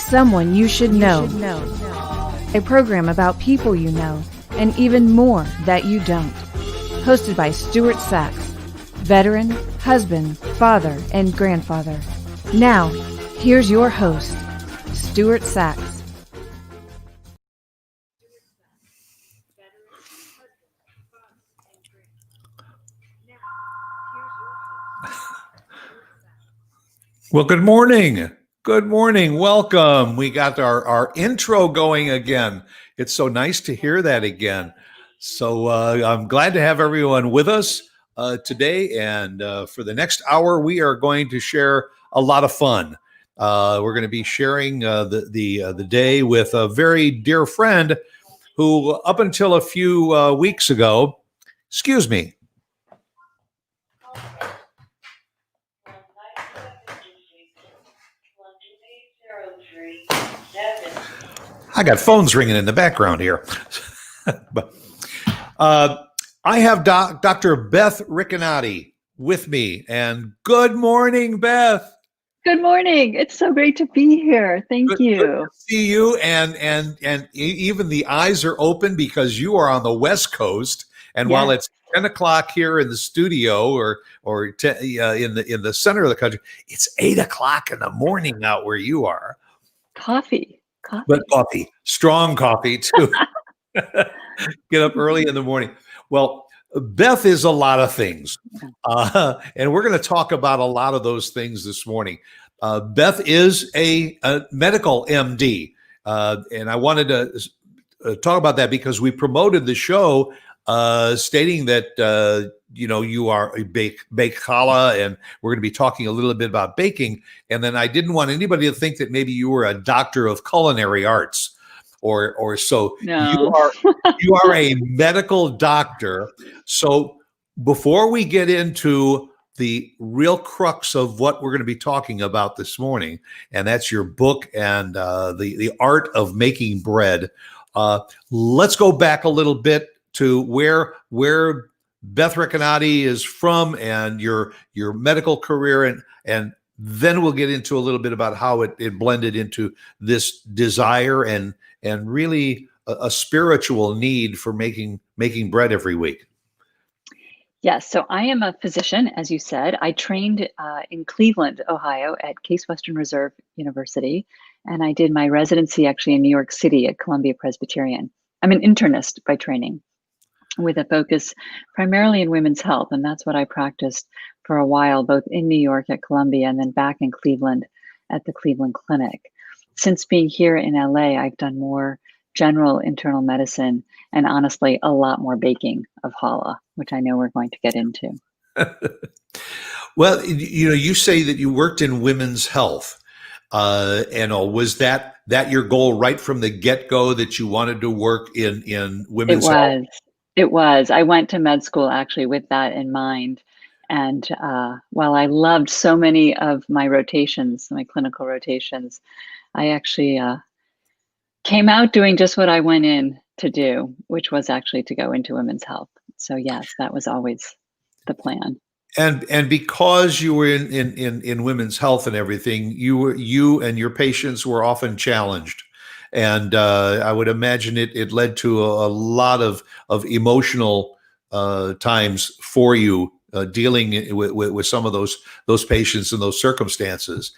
Someone You Should Know. A program about people you know and even more that you don't. Hosted by Stuart Sachs, veteran, husband, father, and grandfather. Now, here's your host, Stuart Sachs. Well, good morning. Good morning. Welcome. We got our intro going again. It's so nice to hear that again. So I'm glad to have everyone with us today. And for the next hour, we are going to share a lot of fun. We're going to be sharing the day with a very dear friend who, up until a few weeks ago, excuse me. I got phones ringing in the background here. I have Dr. Beth Ricanati with me. And good morning, Beth. Good morning. It's so great to be here. Thank you. Good to see you. And even the eyes are open because you are on the West Coast. And while it's 10 o'clock here in the studio or in the center of the country, it's 8 o'clock in the morning out where you are. Coffee. But coffee, strong coffee too. Get up early in the morning. Well, Beth is a lot of things. And we're going to talk about a lot of those things this morning. Beth is a medical MD. And I wanted to talk about that because we promoted the show stating that, you are a bake challah, and we're going to be talking a little bit about baking. And then I didn't want anybody to think that maybe you were a doctor of culinary arts or so. No. You are a medical doctor. So before we get into the real crux of what we're going to be talking about this morning, and that's your book and the art of making bread, let's go back a little bit to where Beth Ricanati is from and your medical career, and then we'll get into a little bit about how it blended into this desire and really a spiritual need for making bread every week. Yes. So I am a physician, as you said. I trained in Cleveland, Ohio at Case Western Reserve University, and I did my residency actually in New York City at Columbia Presbyterian. I'm an internist by training, with a focus primarily in women's health. And that's what I practiced for a while, both in New York at Columbia and then back in Cleveland at the Cleveland Clinic. Since being here in LA, I've done more general internal medicine and honestly, a lot more baking of challah, which I know we're going to get into. Well, you say that you worked in women's health. And was that your goal right from the get-go, that you wanted to work in women's health? It was. I went to med school actually with that in mind. And while I loved so many of my rotations, my clinical rotations, I actually came out doing just what I went in to do, which was actually to go into women's health. So yes, that was always the plan. And because you were in women's health and everything, you and your patients were often challenged. And I would imagine it led to a lot of emotional times for you dealing with some of those patients and those circumstances.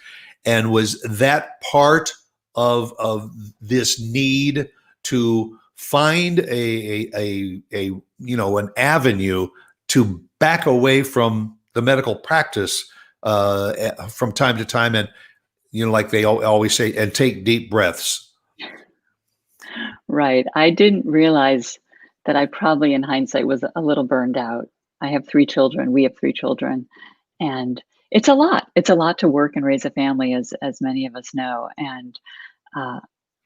And was that part of this need to find an avenue to back away from the medical practice from time to time, and like they always say, and take deep breaths? Right. I didn't realize that I probably, in hindsight, was a little burned out. I have 3 children. We have 3 children. And it's a lot. It's a lot to work and raise a family, as many of us know. And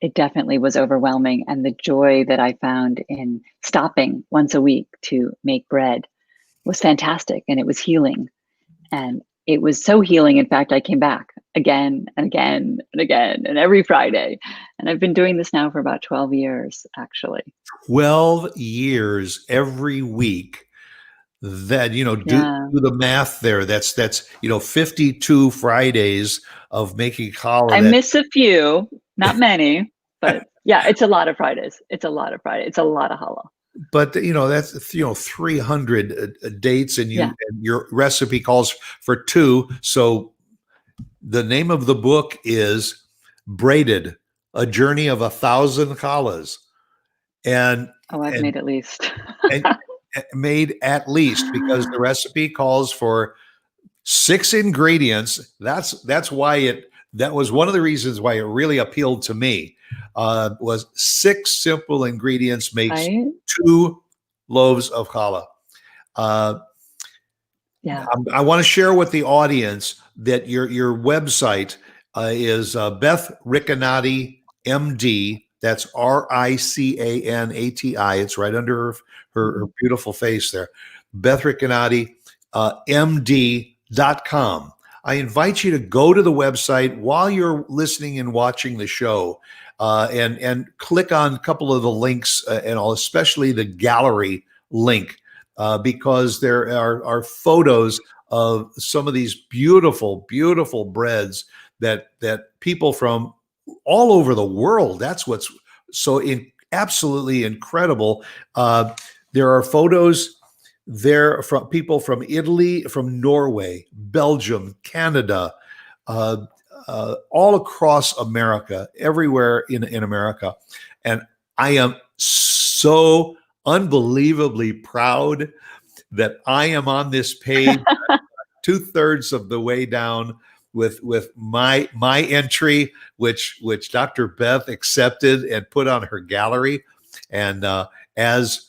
it definitely was overwhelming. And the joy that I found in stopping once a week to make bread was fantastic. And it was healing. And it was so healing. In fact, I came back again and again and again and every Friday. And I've been doing this now for about 12 years, actually. 12 years every week. That, do the math there. That's 52 Fridays of making challah. I miss a few. Not many, but yeah, it's a lot of Fridays. It's a lot of Fridays. It's a lot of challah. But that's 300 dates, and Yeah. and your recipe calls for 2. So the name of the book is Braided: A Journey of 1,000 Challahs. And I've made at least. and made at least, because the recipe calls for 6 ingredients. That's why that was one of the reasons why it really appealed to me. Was 6 simple ingredients makes Right? 2 loaves of challah. Yeah. I want to share with the audience that your website is Beth Ricanati, MD. That's Ricanati. It's right under her beautiful face there. Beth Ricanati, MD.com. I invite you to go to the website while you're listening and watching the show, and click on a couple of the links, and all, especially the gallery link, because there are photos of some of these beautiful, beautiful breads that people from all over the world. That's what's so absolutely incredible. There are photos there from people from Italy, from Norway, Belgium, Canada, all across America, everywhere in America. And I am so unbelievably proud that I am on this page 2/3 of the way down with my entry, which Dr. Beth accepted and put on her gallery. And as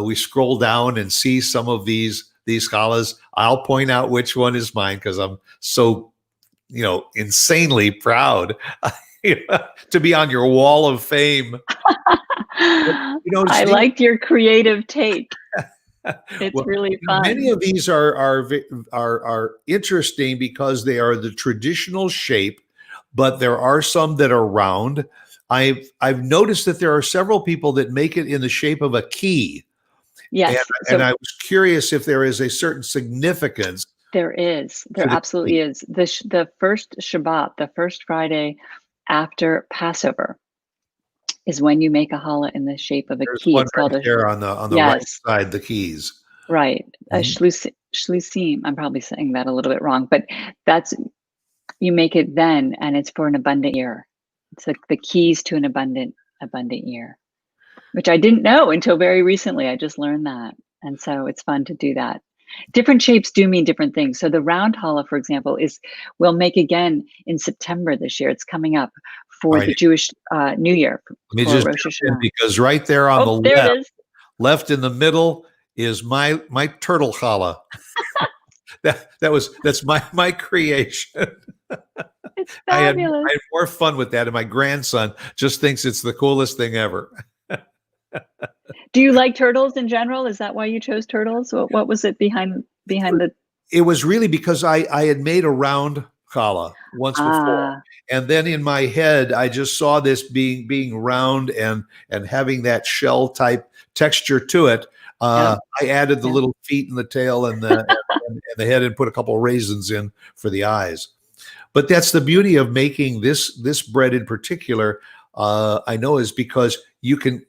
we scroll down and see some of these challahs, I'll point out which one is mine, because I'm so insanely proud to be on your wall of fame. I liked your creative take. It's really fun. Many of these are interesting because they are the traditional shape, but there are some that are round. I've noticed that there are several people that make it in the shape of a key. Yes. And I was curious if there is a certain significance. There is. There absolutely is. The first Shabbat, the first Friday after Passover, is when you make a challah in the shape of a key. One it's called right there on the right side, the keys. Right. A shlusim. I'm probably saying that a little bit wrong, but you make it then, and it's for an abundant year. It's like the keys to an abundant year, which I didn't know until very recently. I just learned that. And so it's fun to do that. Different shapes do mean different things. So the round challah, for example, we'll make again in September this year. It's coming up for the Jewish New Year. Let me just Rosh Hashanah. Because right there on the left, left in the middle is my turtle challah. That's my creation. It's fabulous. I had more fun with that, and my grandson just thinks it's the coolest thing ever. Do you like turtles in general? Is that why you chose turtles? What was it behind the? It was really because I had made a round challah once before, and then in my head I just saw this being round and having that shell type texture to it. I added the little feet and the tail and the and the head, and put a couple of raisins in for the eyes. But that's the beauty of making this bread in particular. I know is because you can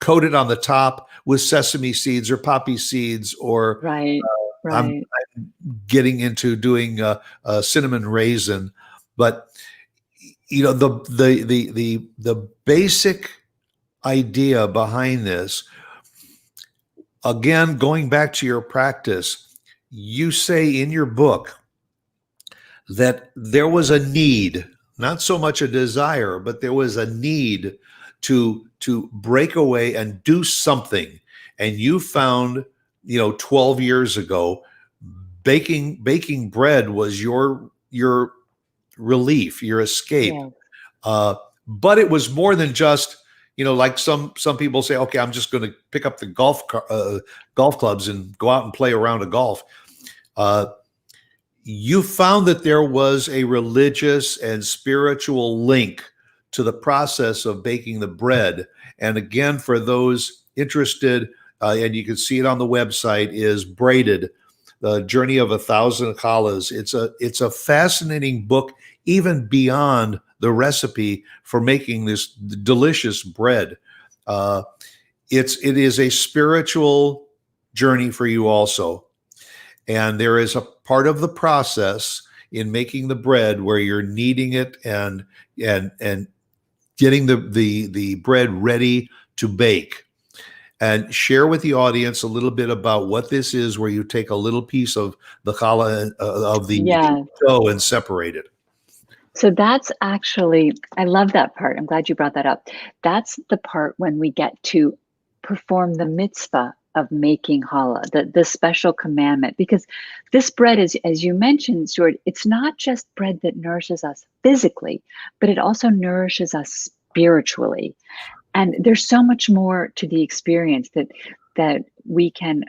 coat it on the top with sesame seeds or poppy seeds, or right. I'm getting into doing a cinnamon raisin, but the basic idea behind this, again, going back to your practice, you say in your book that there was a need, not so much a desire, but there was a need to break away and do something. And you found, 12 years ago, baking bread was your relief, your escape. Yeah. But it was more than just, like some people say, okay, I'm just going to pick up the golf clubs and go out and play a round of golf. You found that there was a religious and spiritual link to the process of baking the bread. And again, for those interested, and you can see it on the website, is Braided: The Journey of 1,000 Challahs. It's a fascinating book even beyond the recipe for making this delicious bread. It is a spiritual journey for you also. And there is a part of the process in making the bread where you're kneading it and getting the bread ready to bake. And share with the audience a little bit about what this is, where you take a little piece of the challah of the Yes. dough and separate it. So that's actually, I love that part. I'm glad you brought that up. That's the part when we get to perform the mitzvah of making challah, the special commandment, because this bread is, as you mentioned, Stuart, it's not just bread that nourishes us physically, but it also nourishes us spiritually. And there's so much more to the experience that we can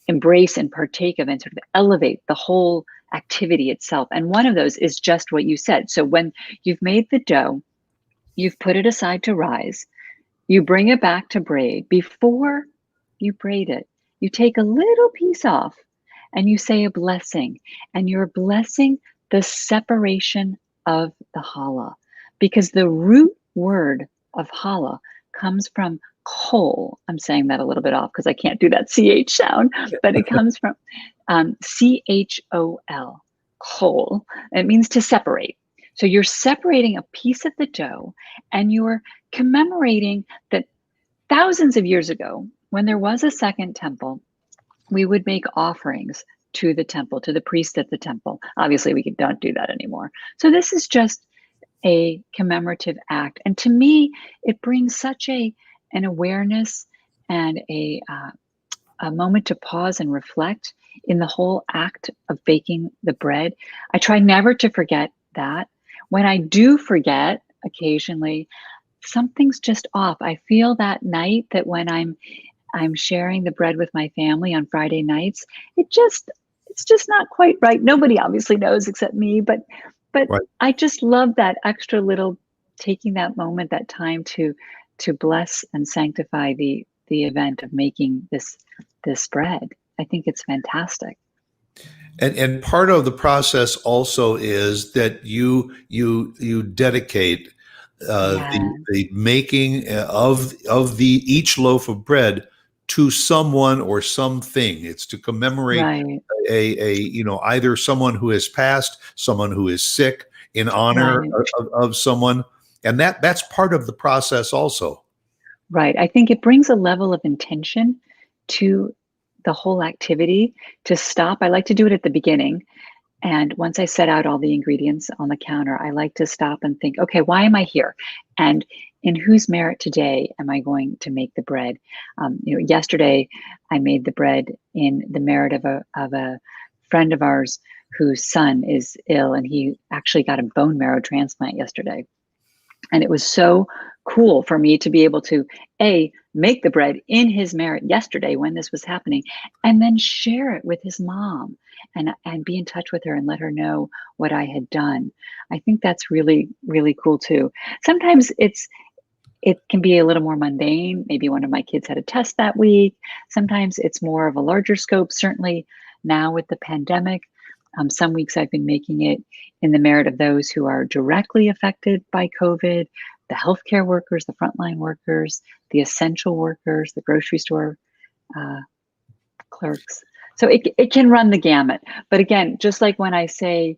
embrace and partake of and sort of elevate the whole activity itself. And one of those is just what you said. So when you've made the dough, you've put it aside to rise, you bring it back to braid. Before you braid it, you take a little piece off and you say a blessing, and you're blessing the separation of the challah, because the root word of challah comes from chol. I'm saying that a little bit off because I can't do that CH sound, but it comes from CHOL, chol. It means to separate. So you're separating a piece of the dough, and you're commemorating that thousands of years ago, when there was a second temple, we would make offerings to the temple, to the priest at the temple. Obviously, we don't do that anymore. So this is just a commemorative act. And to me, it brings such an awareness and a moment to pause and reflect in the whole act of baking the bread. I try never to forget that. When I do forget, occasionally, something's just off. I feel that night that when I'm sharing the bread with my family on Friday nights, it's just not quite right. Nobody obviously knows except me, but Right. I just love that extra little, taking that moment, that time to bless and sanctify the event of making this bread. I think it's fantastic. And part of the process also is that you dedicate Yeah, the making of the each loaf of bread to someone or something. It's to commemorate right, a either someone who has passed, someone who is sick, in honor right. of someone, and that's part of the process also. Right. I think it brings a level of intention to the whole activity, to stop. I like to do it at the beginning. And once I set out all the ingredients on the counter, I like to stop and think, okay, why am I here? And in whose merit today am I going to make the bread? Yesterday I made the bread in the merit of a friend of ours whose son is ill, and he actually got a bone marrow transplant yesterday. And it was so cool for me to be able to make the bread in his merit yesterday when this was happening, and then share it with his mom and be in touch with her and let her know what I had done. I think that's really, really cool too. Sometimes it can be a little more mundane. Maybe one of my kids had a test that week. Sometimes it's more of a larger scope. Certainly now with the pandemic, some weeks I've been making it in the merit of those who are directly affected by COVID, the healthcare workers, the frontline workers, the essential workers, the grocery store clerks. So it can run the gamut. But again, just like when I say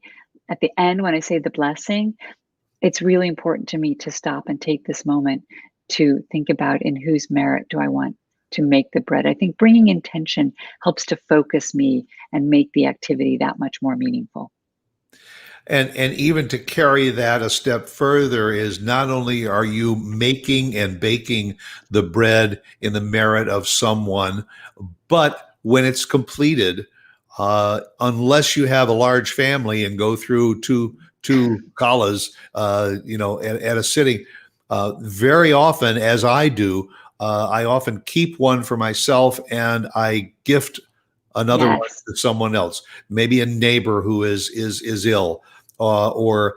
at the end, when I say the blessing, it's really important to me to stop and take this moment to think about in whose merit do I want to make the bread. I think bringing intention helps to focus me and make the activity that much more meaningful. And even to carry that a step further is not only are you making and baking the bread in the merit of someone, but when it's completed, unless you have a large family and go through two challahs, at a sitting, very often, as I do, I often keep one for myself and I gift another one Yes. to someone else, maybe a neighbor who is ill, or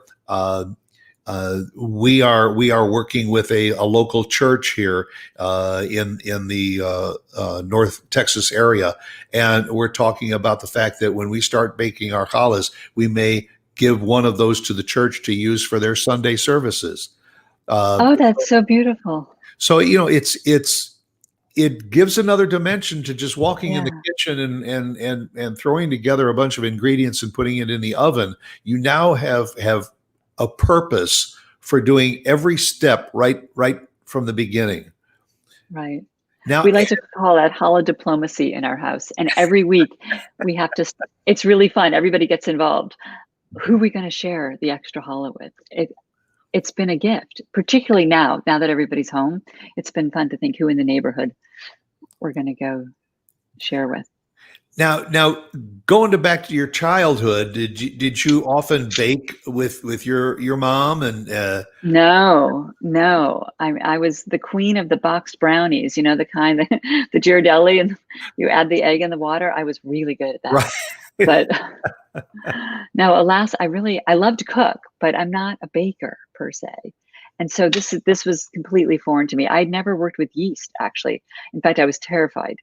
we are working with a local church here in the North Texas area, and we're talking about the fact that when we start baking our challahs, we may give one of those to the church to use for their Sunday services. Oh, that's so beautiful. So, it gives another dimension to just walking in the Yeah. kitchen and throwing together a bunch of ingredients and putting it in the oven. You now have a purpose for doing every step right from the beginning. Right. Now, We like to call that challah diplomacy in our house. And every week we have to, it's really fun. Everybody gets involved. Who are we going to share the extra challah with? It's been a gift, particularly now that everybody's home. It's been fun to think who in the neighborhood we're going to go share with. Now, going back to your childhood, did you often bake with your mom and? No. I was the queen of the boxed brownies. You know, the kind that the Ghirardelli, and you add the egg in the water. I was really good at that. Right. But no, alas, I love to cook, but I'm not a baker per se. And so this was completely foreign to me. I'd never worked with yeast, actually. In fact, I was terrified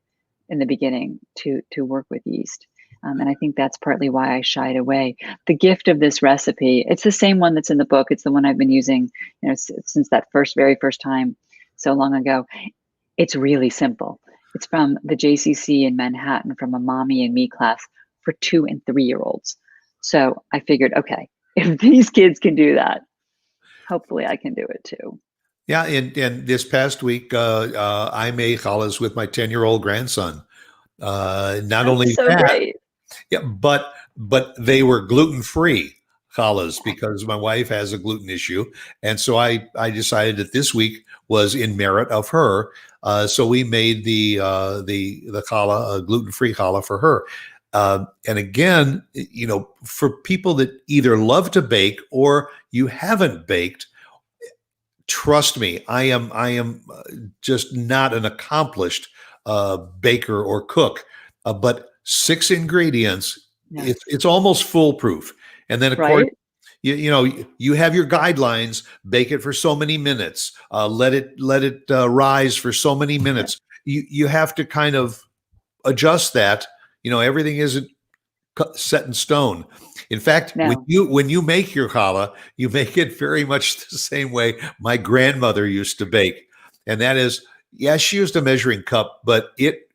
in the beginning to work with yeast. And I think that's partly why I shied away. The gift of this recipe, it's the same one that's in the book. It's the one I've been using, since that very first time so long ago. It's really simple. It's from the JCC in Manhattan, from a mommy and me class for 2 and 3 year olds. So I figured, okay, if these kids can do that, hopefully I can do it too. Yeah, and this past week, I made challahs with my 10-year-old grandson. Not That's only so that, great. yeah, but they were gluten-free challahs because my wife has a gluten issue, and so I decided that this week was in merit of her. So we made the challah, a gluten-free challah for her. And again, for people that either love to bake or you haven't baked, trust me, I am just not an accomplished baker or cook, but 6 ingredients, Yes. it's almost foolproof. And then of course, Right? you have your guidelines. Bake it for so many minutes. Let it rise for so many minutes. You have to kind of adjust that. Everything isn't set in stone. In fact, No. when you make your challah, you make it very much the same way my grandmother used to bake, and that is, yes, she used a measuring cup, but it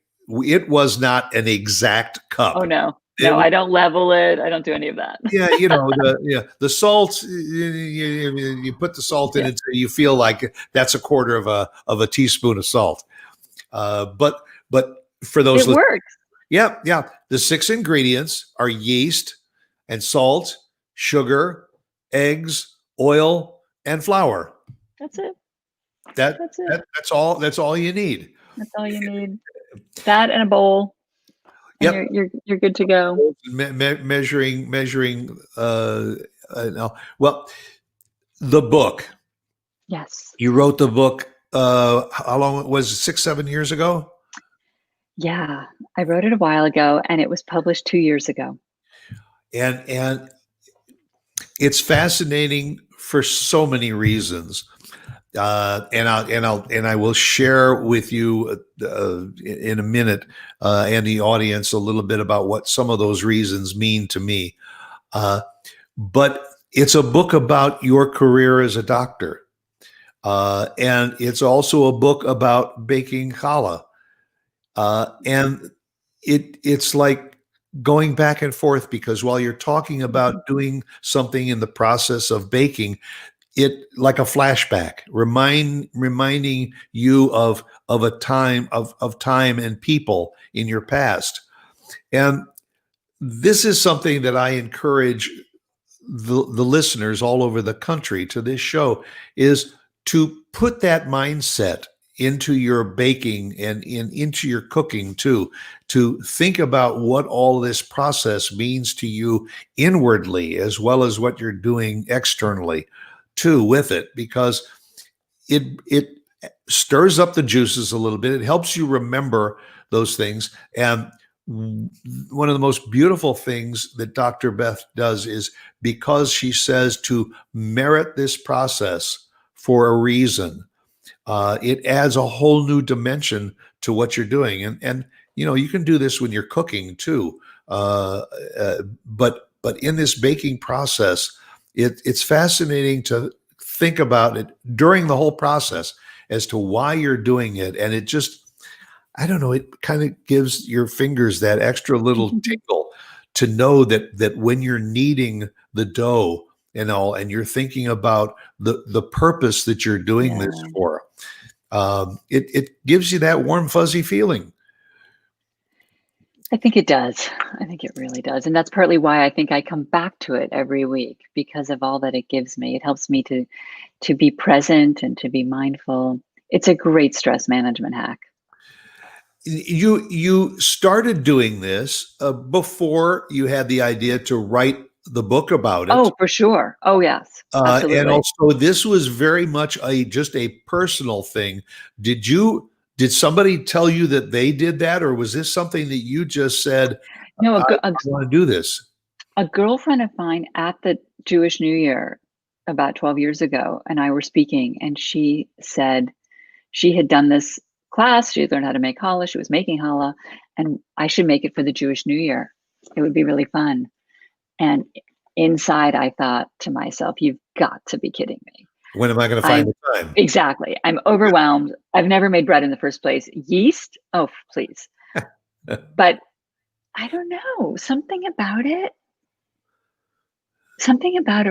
was not an exact cup. Oh no. It No, was, I don't level it. I don't do any of that. yeah, the salt. You put the salt in Yeah. it, so you feel like that's a quarter of a teaspoon of salt. But for those, It works. yeah. The 6 ingredients are yeast and salt, sugar, eggs, oil, and flour. That's it. That's it. that's all. That's all you need. That's all you need. That and a bowl. And Yep. you're good to go. Measuring. No. Well, the book. Yes. You wrote the book. How long was it? 6, 7 years ago? Yeah. I wrote it a while ago and it was published 2 years ago. And it's fascinating for so many reasons. And I will share with you in a minute and the audience a little bit about what some of those reasons mean to me. But it's a book about your career as a doctor, and it's also a book about baking challah, and it's like going back and forth, because while you're talking about doing something in the process of baking, it like a flashback, reminding you of a time of time and people in your past. And this is something that I encourage the listeners all over the country to this show, is to put that mindset into your baking and into your cooking too, to think about what all this process means to you inwardly, as well as what you're doing externally too with it, because it stirs up the juices a little bit. It helps you remember those things. And one of the most beautiful things that Dr. Beth does is, because she says to merit this process for a reason, it adds a whole new dimension to what you're doing. And you can do this when you're cooking too. But But in this baking process, it's fascinating to think about it during the whole process as to why you're doing it. And it just, I don't know, it kind of gives your fingers that extra little tingle to know that when you're kneading the dough and all, and you're thinking about the purpose that you're doing this Yeah. for, it gives you that warm, fuzzy feeling. I think it does. I think it really does. And that's partly why I think I come back to it every week, because of all that it gives me. It helps me to be present and to be mindful. It's a great stress management hack. You started doing this before you had the idea to write the book about it. Oh, for sure. Oh, yes, And absolutely. also, this was very much just a personal thing. Did somebody tell you that they did that, or was this something that you just said, No, I want to do this? a girlfriend of mine at the Jewish New Year about 12 years ago and I were speaking, and she said she had done this class. She had learned how to make challah. She was making challah, and I should make it for the Jewish New Year. It would be really fun. And inside, I thought to myself, you've got to be kidding me. When am I going to I find the time? exactly. I'm overwhelmed. I've never made bread in the first place. Yeast? Oh, please. But I don't know. Something about it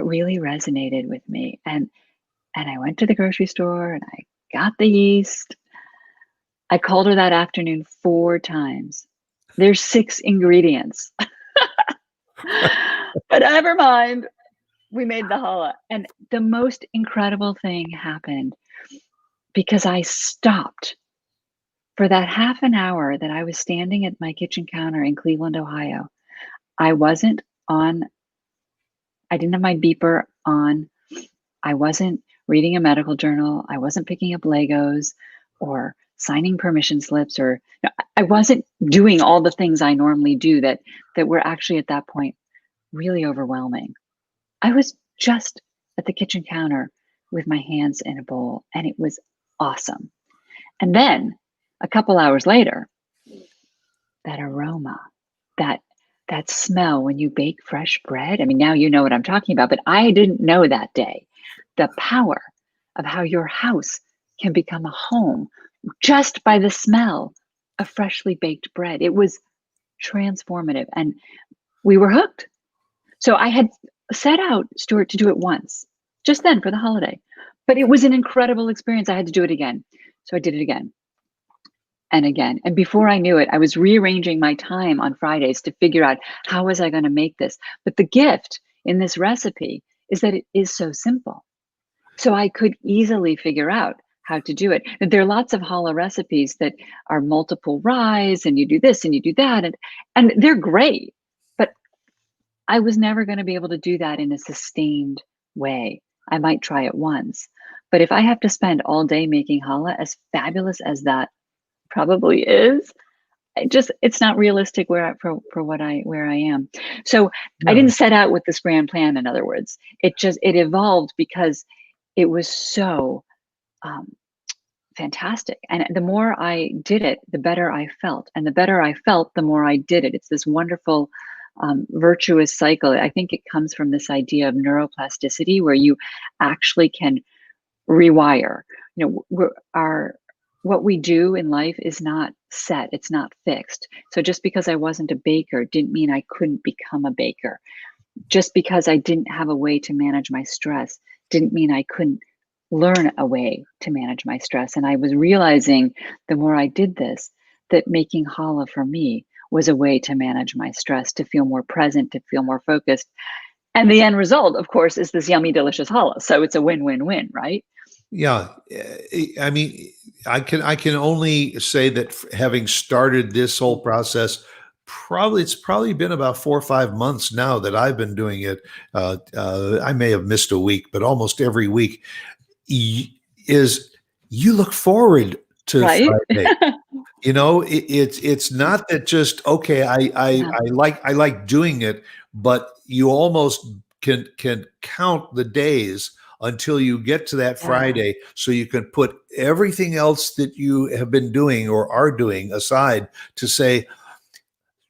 really resonated with me. And I went to the grocery store and I got the yeast. I called her that afternoon 4 times. There's 6 ingredients. But never mind. We made the challah. And the most incredible thing happened because I stopped for that half an hour that I was standing at my kitchen counter in Cleveland, Ohio. I didn't have my beeper on. I wasn't reading a medical journal. I wasn't picking up Legos or signing permission slips, or I wasn't doing all the things I normally do that were actually at that point really overwhelming. I was just at the kitchen counter with my hands in a bowl, and it was awesome. And then a couple hours later, that aroma, that smell when you bake fresh bread. I mean, now you know what I'm talking about, but I didn't know that day the power of how your house can become a home just by the smell of freshly baked bread. It was transformative, and we were hooked. So I had set out, Stuart, to do it once, just then for the holiday, but it was an incredible experience. I had to do it again. So I did it again and again. And before I knew it, I was rearranging my time on Fridays to figure out how was I going to make this. But the gift in this recipe is that it is so simple. So I could easily figure out how to do it. And there are lots of challah recipes that are multiple ryes, and you do this and you do that, and they're great. But I was never going to be able to do that in a sustained way. I might try it once, but if I have to spend all day making challah, as fabulous as that probably is, it's not realistic where I am. So No. I didn't set out with this grand plan. In other words, it evolved because it was so fantastic. And the more I did it, the better I felt. And the better I felt, the more I did it. It's this wonderful virtuous cycle. I think it comes from this idea of neuroplasticity, where you actually can rewire. You know, what we do in life is not set, it's not fixed. So just because I wasn't a baker didn't mean I couldn't become a baker. Just because I didn't have a way to manage my stress didn't mean I couldn't learn a way to manage my stress. And I was realizing the more I did this, that making challah for me was a way to manage my stress, to feel more present, to feel more focused. And the end result, of course, is this yummy, delicious challah. So it's a win-win-win, right? Yeah, I mean, I can only say that having started this whole process, it's probably been about 4 or 5 months now that I've been doing it. I may have missed a week, but almost every week is you look forward to Right. Friday. You know, it's not that just okay. Yeah. I like doing it, but you almost can count the days until you get to that Yeah. Friday, so you can put everything else that you have been doing or are doing aside to say,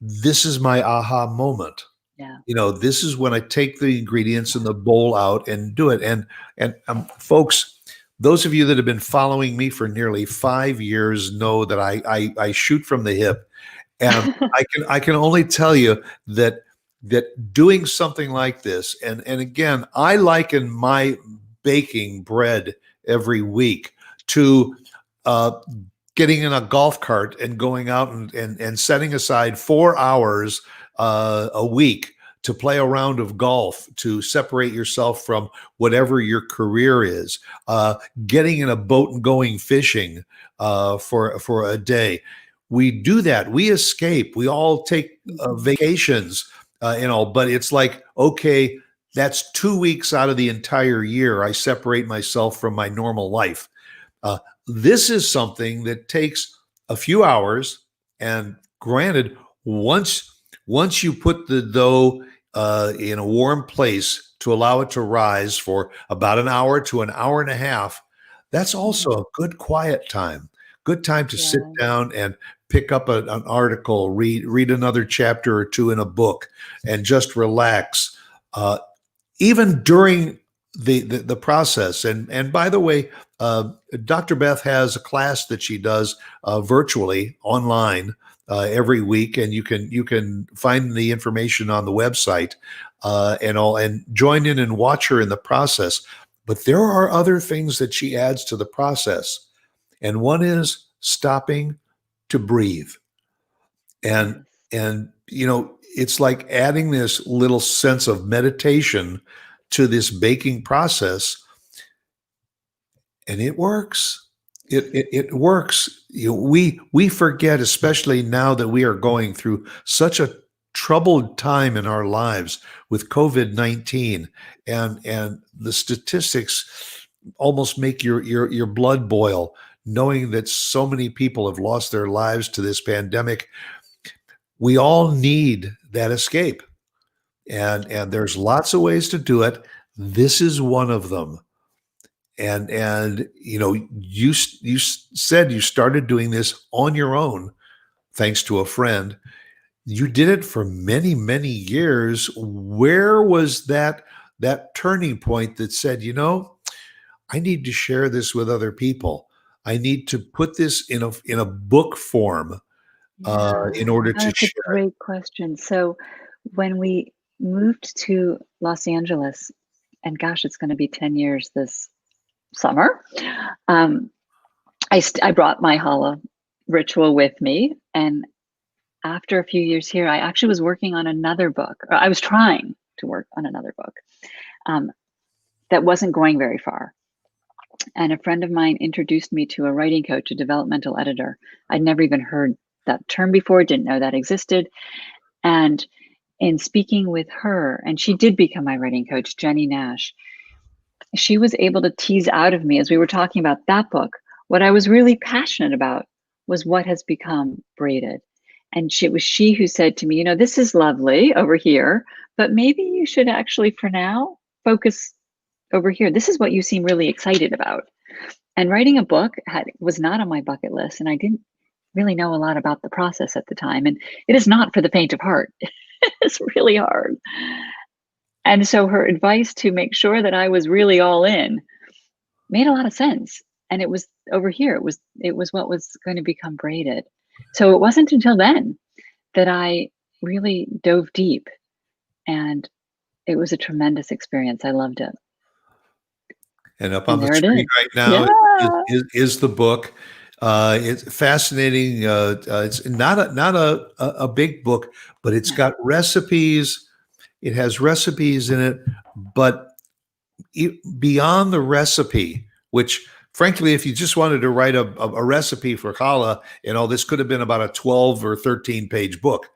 this is my aha moment. Yeah. This is when I take the ingredients in the bowl out and do it. And folks, those of you that have been following me for nearly 5 years know that I shoot from the hip, and I can only tell you that doing something like this, and again, I liken my baking bread every week to uh, getting in a golf cart and going out and setting aside 4 hours a week to play a round of golf, to separate yourself from whatever your career is, getting in a boat and going fishing for a day. We do that. We escape. We all take vacations, but it's like, okay, that's 2 weeks out of the entire year. I separate myself from my normal life. Uh, this is something that takes a few hours, and granted, once you put the dough in a warm place to allow it to rise for about an hour to an hour and a half, that's also a good quiet time. Good time to sit down and pick up an article, read another chapter or two in a book, and just relax. Even during the process. And by the way, Dr. Beth has a class that she does virtually online every week, and you can find the information on the website and join in and watch her in the process. But there are other things that she adds to the process, and one is stopping to breathe. And it's like adding this little sense of meditation to this baking process, and it works. It works. We forget, especially now that we are going through such a troubled time in our lives with COVID-19, and the statistics almost make your blood boil, knowing that so many people have lost their lives to this pandemic. We all need that escape. And there's lots of ways to do it. This is one of them. And you said you started doing this on your own, thanks to a friend. You did it for many, many years. Where was that turning point that said, I need to share this with other people. I need to put this in a book form in order to That's a share it. great question. So when we moved to Los Angeles, and gosh, it's going to be 10 years this summer, I brought my challah ritual with me. And after a few years here, I actually was working on another book, or I was trying to work on another book that wasn't going very far. And a friend of mine introduced me to a writing coach, a developmental editor. I'd never even heard that term before, didn't know that existed. And in speaking with her, and she did become my writing coach, Jenny Nash, she was able to tease out of me, as we were talking about that book, what I was really passionate about was what has become Braided. And it was she who said to me, this is lovely over here, but maybe you should actually, for now, focus over here. This is what you seem really excited about. And writing a book was not on my bucket list, and I didn't really know a lot about the process at the time. And it is not for the faint of heart. It's really hard. And so her advice to make sure that I was really all in made a lot of sense. And it was over here. It was what was going to become Braided. So it wasn't until then that I really dove deep, and it was a tremendous experience. I loved it. And up on the screen right now is the book. It's fascinating. It's not a big book, but it's got recipes. It has recipes in it, but beyond the recipe, which frankly, if you just wanted to write a recipe for challah, this could have been about a 12 or 13 page book,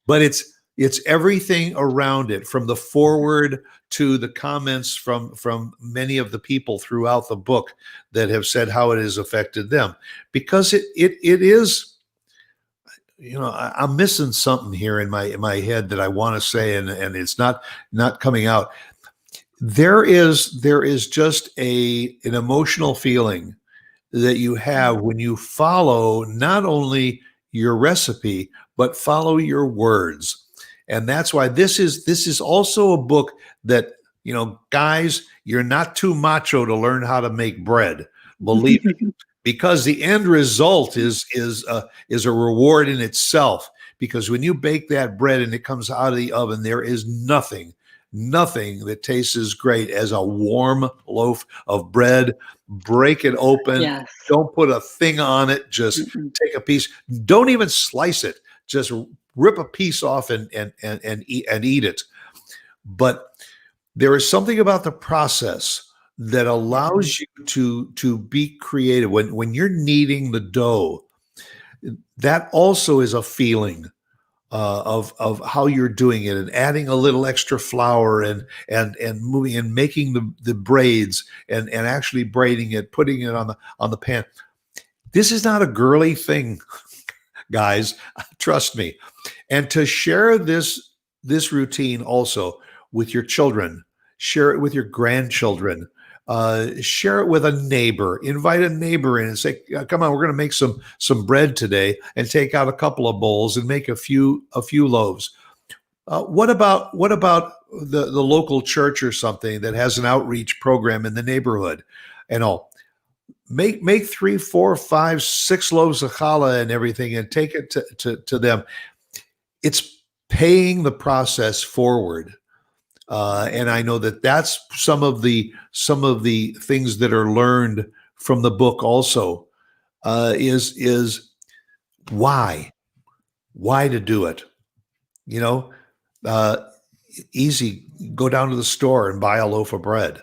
but it's everything around it, from the foreword to the comments from many of the people throughout the book that have said how it has affected them, because it is, I'm missing something here in my head that I want to say, and it's not coming out. There is just an emotional feeling that you have when you follow not only your recipe, but follow your words. And that's why this is also a book that, guys, you're not too macho to learn how to make bread. Believe me, because the end result is a reward in itself. Because when you bake that bread and it comes out of the oven, there is nothing that tastes as great as a warm loaf of bread. Break it open. Yes. Don't put a thing on it. Just take a piece. Don't even slice it. Just rip a piece off and eat it. But there is something about the process that allows you to be creative. When you're kneading the dough, that also is a feeling of how you're doing it, and adding a little extra flour and moving and making the braids and actually braiding it, putting it on the pan. This is not a girly thing, guys. Trust me. And to share this routine also with your children, share it with your grandchildren, share it with a neighbor, invite a neighbor in and say, come on, we're going to make some bread today, and take out a couple of bowls and make a few loaves. What about the local church or something that has an outreach program in the neighborhood and all? Make 3, 4, 5, 6 loaves of challah and everything, and take it to them. It's paying the process forward. And I know that's some of the things that are learned from the book also, is why to do it. Easy, go down to the store and buy a loaf of bread.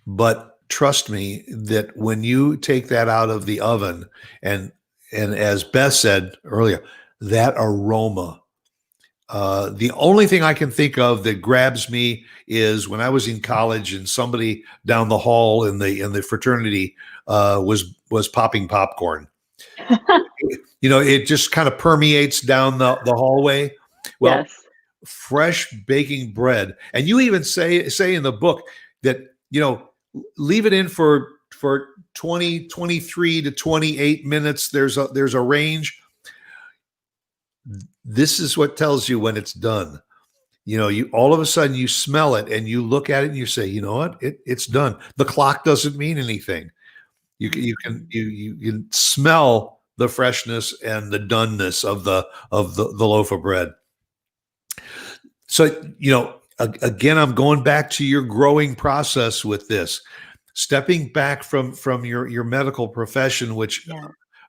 But trust me that when you take that out of the oven, and as Beth said earlier, that aroma. The only thing I can think of that grabs me is when I was in college and somebody down the hall in the fraternity was popping popcorn. It just kind of permeates down the hallway. Well, yes. Fresh baking bread, and you even say in the book that leave it in for 20, 23 to 28 minutes. There's a range. This is what tells you when it's done. You all of a sudden you smell it and you look at it and you say, you know what, it's done. The clock doesn't mean anything. You can smell the freshness and the doneness of the loaf of bread. So again, I'm going back to your growing process with this, stepping back from your medical profession, which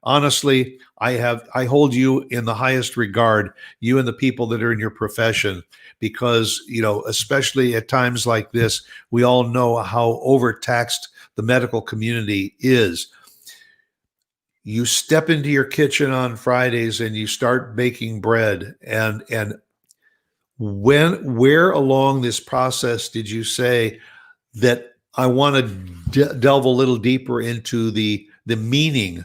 honestly, I hold you in the highest regard, you and the people that are in your profession, because, especially at times like this, we all know how overtaxed the medical community is. You step into your kitchen on Fridays and you start baking bread, and where along this process did you say that I want to delve a little deeper into the meaning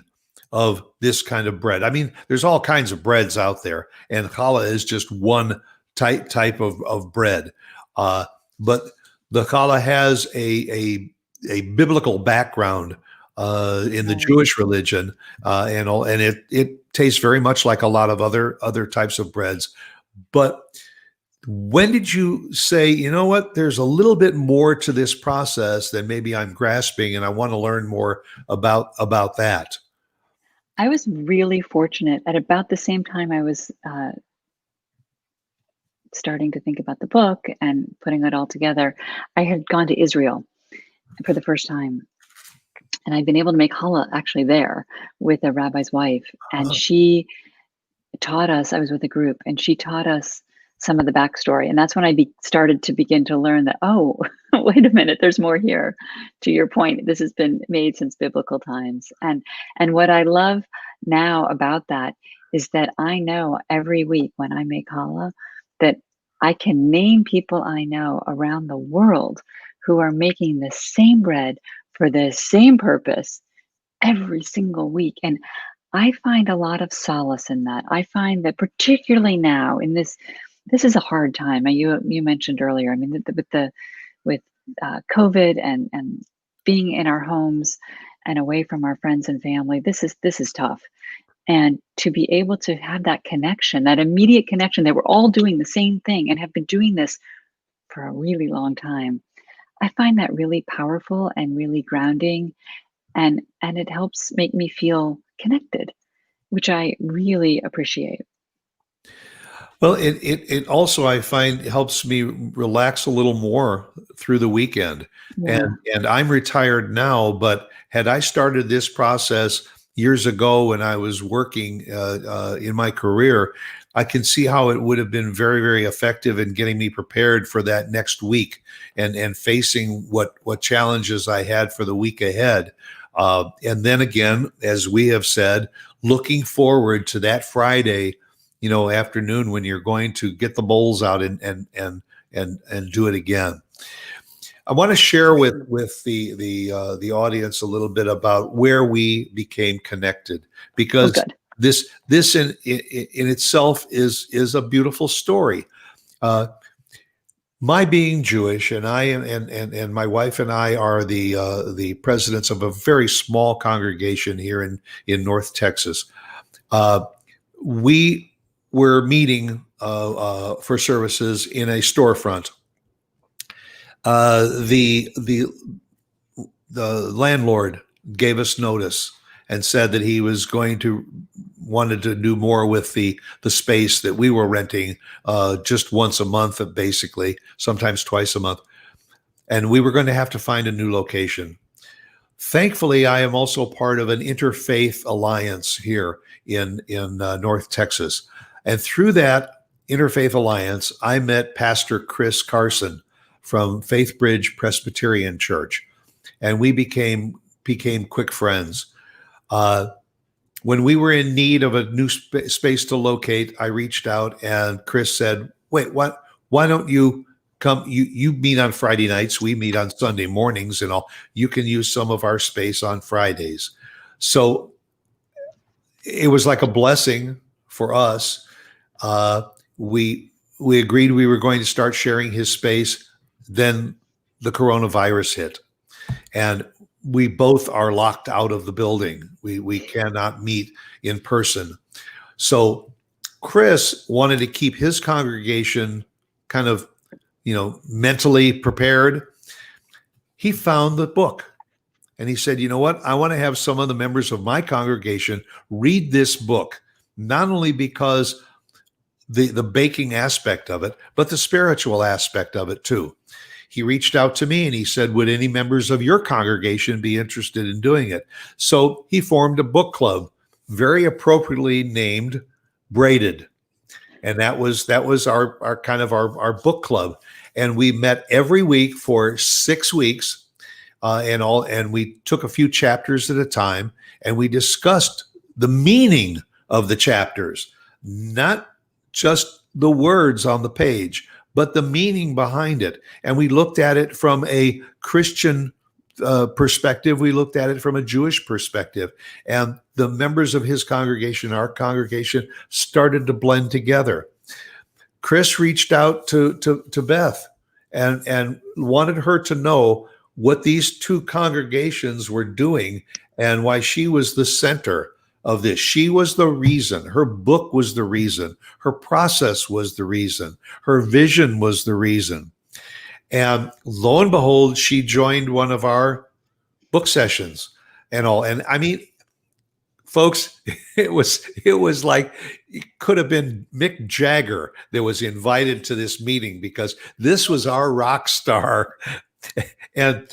of this kind of bread? I mean, there's all kinds of breads out there, and challah is just one type of bread. But the challah has a biblical background in the Jewish religion, and it tastes very much like a lot of other types of breads. But when did you say, you know what, there's a little bit more to this process than maybe I'm grasping, and I want to learn more about that? I was really fortunate. At about the same time I was starting to think about the book and putting it all together, I had gone to Israel for the first time. And I'd been able to make challah actually there with a rabbi's wife. And she taught us, I was with a group, and she taught us some of the backstory. And that's when I started to begin to learn that, oh, wait a minute, there's more here. To your point, this has been made since biblical times. And what I love now about that is that I know every week when I make challah that I can name people I know around the world who are making the same bread for the same purpose every single week. And I find a lot of solace in that. I find that particularly now in this is a hard time. You mentioned earlier, I mean, with COVID and being in our homes and away from our friends and family, this is tough. And to be able to have that connection, that immediate connection that we're all doing the same thing and have been doing this for a really long time, I find that really powerful and really grounding, and it helps make me feel connected, which I really appreciate. Well, it also, I find, helps me relax a little more through the weekend. Yeah. And I'm retired now, but had I started this process years ago when I was working in my career, I can see how it would have been very, very effective in getting me prepared for that next week and facing what challenges I had for the week ahead. And then again, as we have said, looking forward to that Friday, afternoon when you're going to get the bowls out and do it again. I want to share with the audience a little bit about where we became connected, Oh, because good. this in itself is a beautiful story. Uh, my being Jewish, and I am, and my wife and I are the presidents of a very small congregation here in North Texas. We were meeting for services in a storefront. The landlord gave us notice and said that he was wanted to do more with the space that we were renting, just once a month, basically, sometimes twice a month, and we were going to have to find a new location. Thankfully, I am also part of an interfaith alliance here in North Texas. And through that interfaith alliance, I met Pastor Chris Carson from Faith Bridge Presbyterian Church, and we became quick friends. When we were in need of a new space to locate, I reached out, and Chris said, "Wait, what? Why don't you come? You meet on Friday nights. We meet on Sunday mornings, and all. You can use some of our space on Fridays." So it was like a blessing for us. We agreed we were going to start sharing his space. Then the coronavirus hit, and we both are locked out of the building. We cannot meet in person. So Chris wanted to keep his congregation kind of, mentally prepared. He found the book, and he said, "You know what? I want to have some of the members of my congregation read this book, not only because the baking aspect of it, but the spiritual aspect of it too." He reached out to me and he said, "Would any members of your congregation be interested in doing it?" So he formed a book club, very appropriately named Braided. And that was our kind of our book club. And we met every week for 6 weeks, and we took a few chapters at a time, and we discussed the meaning of the chapters, not just the words on the page, but the meaning behind it. And we looked at it from a Christian perspective. We looked at it from a Jewish perspective. And the members of his congregation, our congregation, started to blend together. Chris reached out to Beth and wanted her to know what these two congregations were doing and why she was the center of this. She was the reason. Her book was the reason. Her process was the reason. Her vision was the reason. And lo and behold, she joined one of our book sessions and all. And I mean, folks, it was like it could have been Mick Jagger that was invited to this meeting, because this was our rock star. And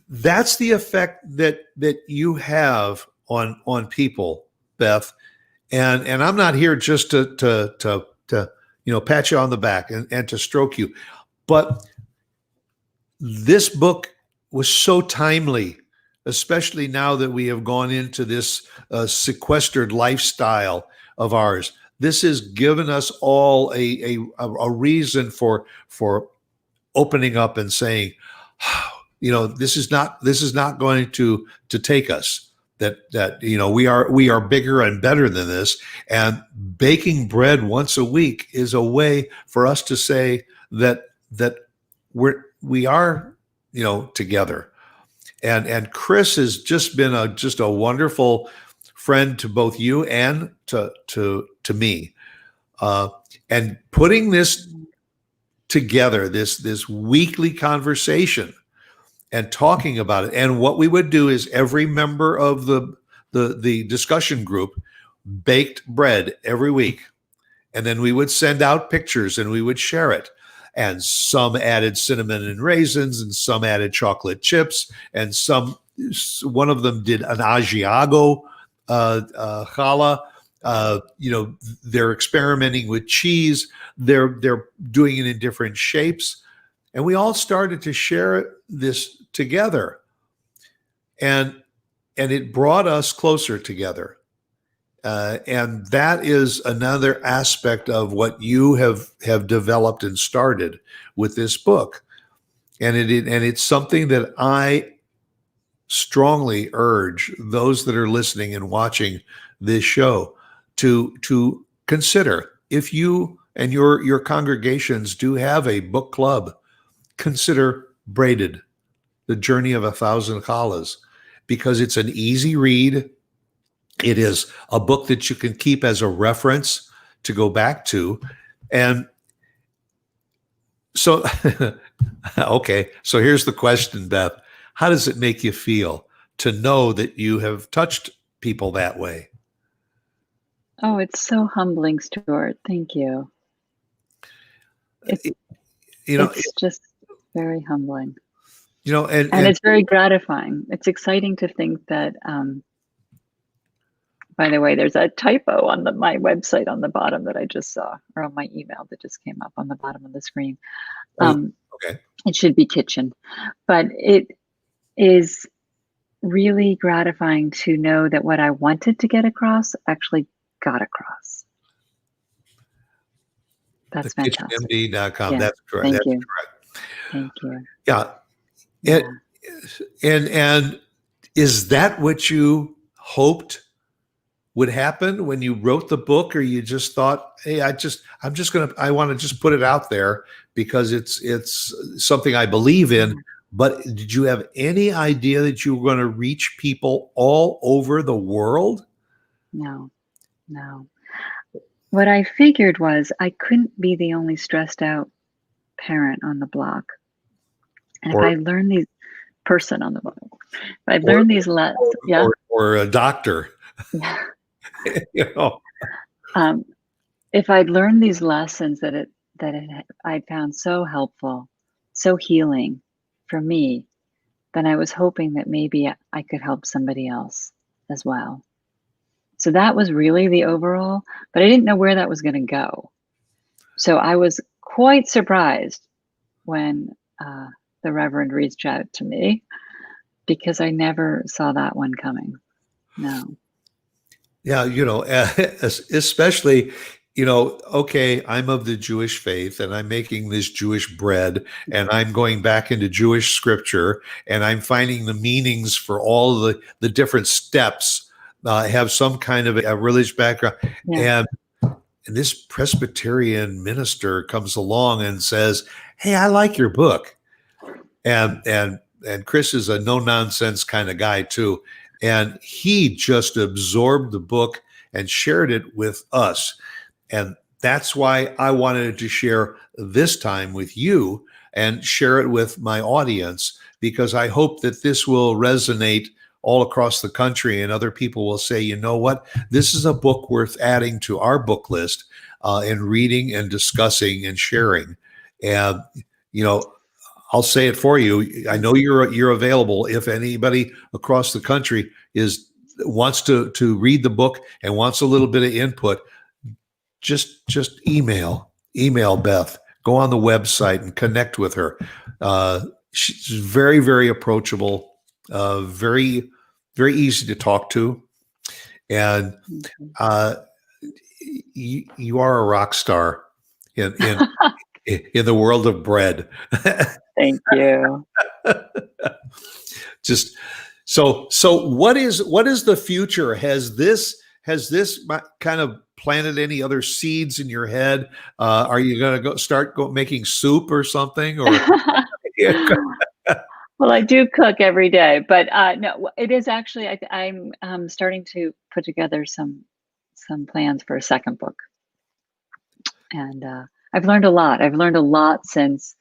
that's the effect that you have on people, Beth. And I'm not here just to pat you on the back and to stroke you, but this book was so timely, especially now that we have gone into this sequestered lifestyle of ours. This has given us all a reason for opening up and saying, this is not going to take us. That we are bigger and better than this, and baking bread once a week is a way for us to say that we are together. And Chris has just been a wonderful friend to both you and to me. And putting this together, this weekly conversation, and talking about it. And what we would do is every member of the discussion group baked bread every week. And then we would send out pictures and we would share it. And some added cinnamon and raisins, and some added chocolate chips, and one of them did an Asiago challah. They're experimenting with cheese. They're doing it in different shapes. And we all started to share this together. And it brought us closer together. And that is another aspect of what you have developed and started with this book. And it's something that I strongly urge those that are listening and watching this show to consider. If you and your congregations do have a book club, consider Braided, The Journey of 1,000 Challahs, because it's an easy read. It is a book that you can keep as a reference to go back to. And so, okay, so here's the question, Beth. How does it make you feel to know that you have touched people that way? Oh, it's so humbling, Stuart. Thank you. It's just very humbling. And it's very gratifying. It's exciting to think that, by the way, there's a typo on my website on the bottom that I just saw, or on my email that just came up on the bottom of the screen. Okay. It should be kitchen, but it is really gratifying to know that what I wanted to get across actually got across. That's fantastic. KitchenMD.com. Yeah, That's correct. Thank That's you. correct. Thank you. Yeah. And is that what you hoped would happen when you wrote the book, or you just thought, hey, I want to just put it out there because it's something I believe in? But did you have any idea that you were going to reach people all over the world? No. What I figured was I couldn't be the only stressed out parent on the block. And if I learn these person on the block, if I learn these lessons, or a doctor, if I'd learned these lessons that I found so helpful, so healing for me, then I was hoping that maybe I could help somebody else as well. So that was really the overall, but I didn't know where that was going to go. So I was quite surprised when the Reverend reached out to me, because I never saw that one coming. No. Yeah, especially, okay, I'm of the Jewish faith and I'm making this Jewish bread and I'm going back into Jewish scripture and I'm finding the meanings for all the different steps, have some kind of a religious background. Yeah. And this Presbyterian minister comes along and says, hey, I like your book. And Chris is a no-nonsense kind of guy too. And he just absorbed the book and shared it with us. And that's why I wanted to share this time with you and share it with my audience, because I hope that this will resonate all across the country and other people will say, you know what, this is a book worth adding to our book list and reading and discussing and sharing. And, I'll say it for you. I know you're available. If anybody across the country wants to read the book and wants a little bit of input, just email Beth. Go on the website and connect with her. She's very, very approachable, very, very easy to talk to, and you are a rock star in the world of bread. Thank you. Just so what is the future? Has this kind of planted any other seeds in your head? Are you going to start making soup or something? Or Well, I do cook every day, but no, it is actually. I'm starting to put together some plans for a second book, and I've learned a lot. I've learned a lot since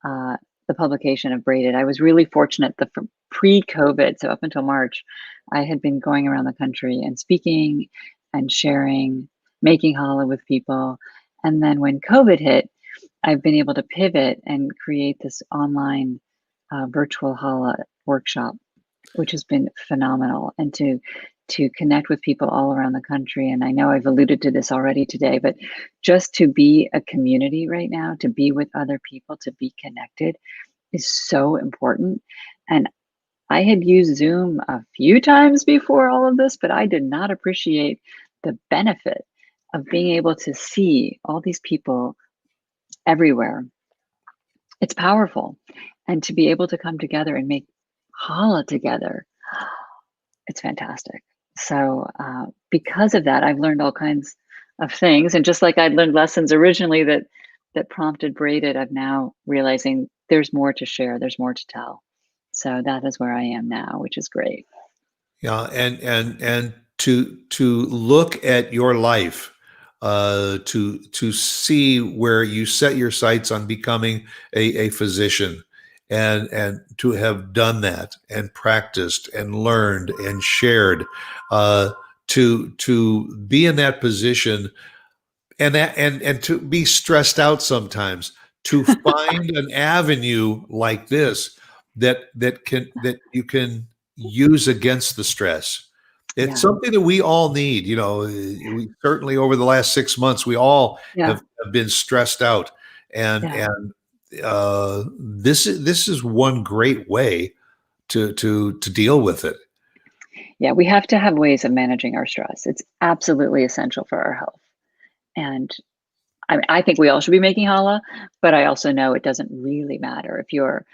uh, the publication of Braided. I was really fortunate. Pre-COVID, so up until March, I had been going around the country and speaking and sharing, making challah with people, and then when COVID hit, I've been able to pivot and create this online virtual challah workshop, which has been phenomenal, and to connect with people all around the country. And I know I've alluded to this already today, but just to be a community right now, to be with other people, to be connected is so important. And I had used Zoom a few times before all of this, but I did not appreciate the benefit of being able to see all these people everywhere. It's powerful. And to be able to come together and make challah together, it's fantastic. So because of that, I've learned all kinds of things. And just like I'd learned lessons originally that prompted Braided, I'm now realizing there's more to share, there's more to tell. So that is where I am now, which is great. Yeah, and to look at your life, to see where you set your sights on becoming a physician, and to have done that and practiced and learned and shared, to be in that position, and to be stressed out sometimes, to find an avenue like this that you can use against the stress. It's Yeah. something that we all need. We certainly, over the last 6 months, we all Yeah. have been stressed out, and Yeah. this is one great way to deal with it. Yeah. We have to have ways of managing our stress. It's absolutely essential for our health. And I think we all should be making challah, but I also know it doesn't really matter if you're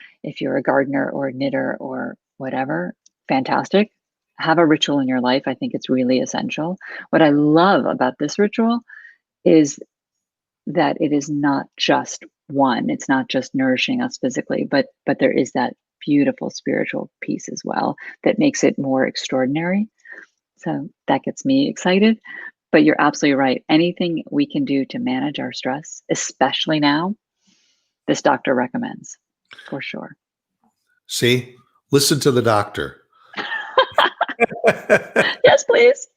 a gardener or a knitter or whatever. Fantastic. Have a ritual in your life. I think it's really essential. What I love about this ritual is that it is not just one. It's not just nourishing us physically, but there is that beautiful spiritual piece as well that makes it more extraordinary. So that gets me excited. But you're absolutely right. Anything we can do to manage our stress, especially now, this doctor recommends for sure. See, listen to the doctor. Yes, please.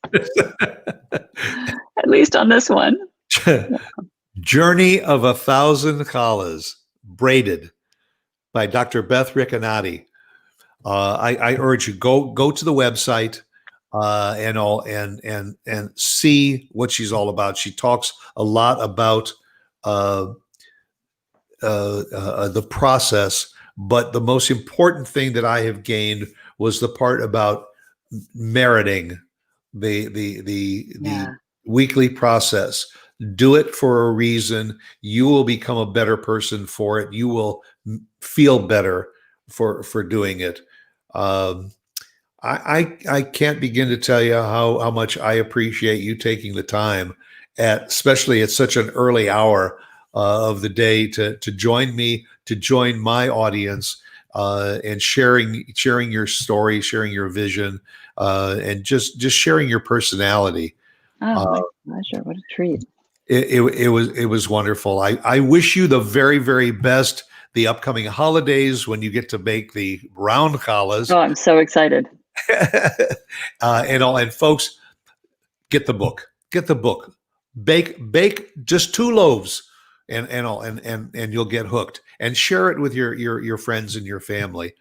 At least on this one. Journey of a Thousand Challahs, Braided, by Dr. Beth Ricanati. I urge you, go to the website and see what she's all about. She talks a lot about the process, but the most important thing that I have gained was the part about meriting the weekly process. Do it for a reason. You will become a better person for it. You will feel better for doing it. I can't begin to tell you how much I appreciate you taking the time, especially at such an early hour of the day, to join me, to join my audience, and sharing your story, sharing your vision, and just sharing your personality. Oh, my pleasure. What a treat. It was wonderful. I wish you the very, very best the upcoming holidays when you get to make the round challahs. Oh, I'm so excited. And folks, get the book. Bake just 2 loaves and you'll get hooked, and share it with your friends and your family.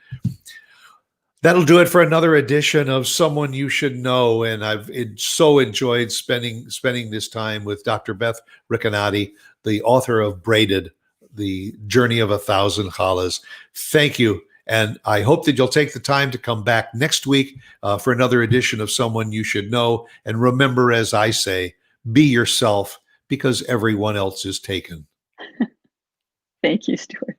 That'll do it for another edition of Someone You Should Know. And I've so enjoyed spending this time with Dr. Beth Ricanati, the author of Braided, The Journey of a Thousand Challahs. Thank you. And I hope that you'll take the time to come back next week for another edition of Someone You Should Know. And remember, as I say, be yourself, because everyone else is taken. Thank you, Stuart.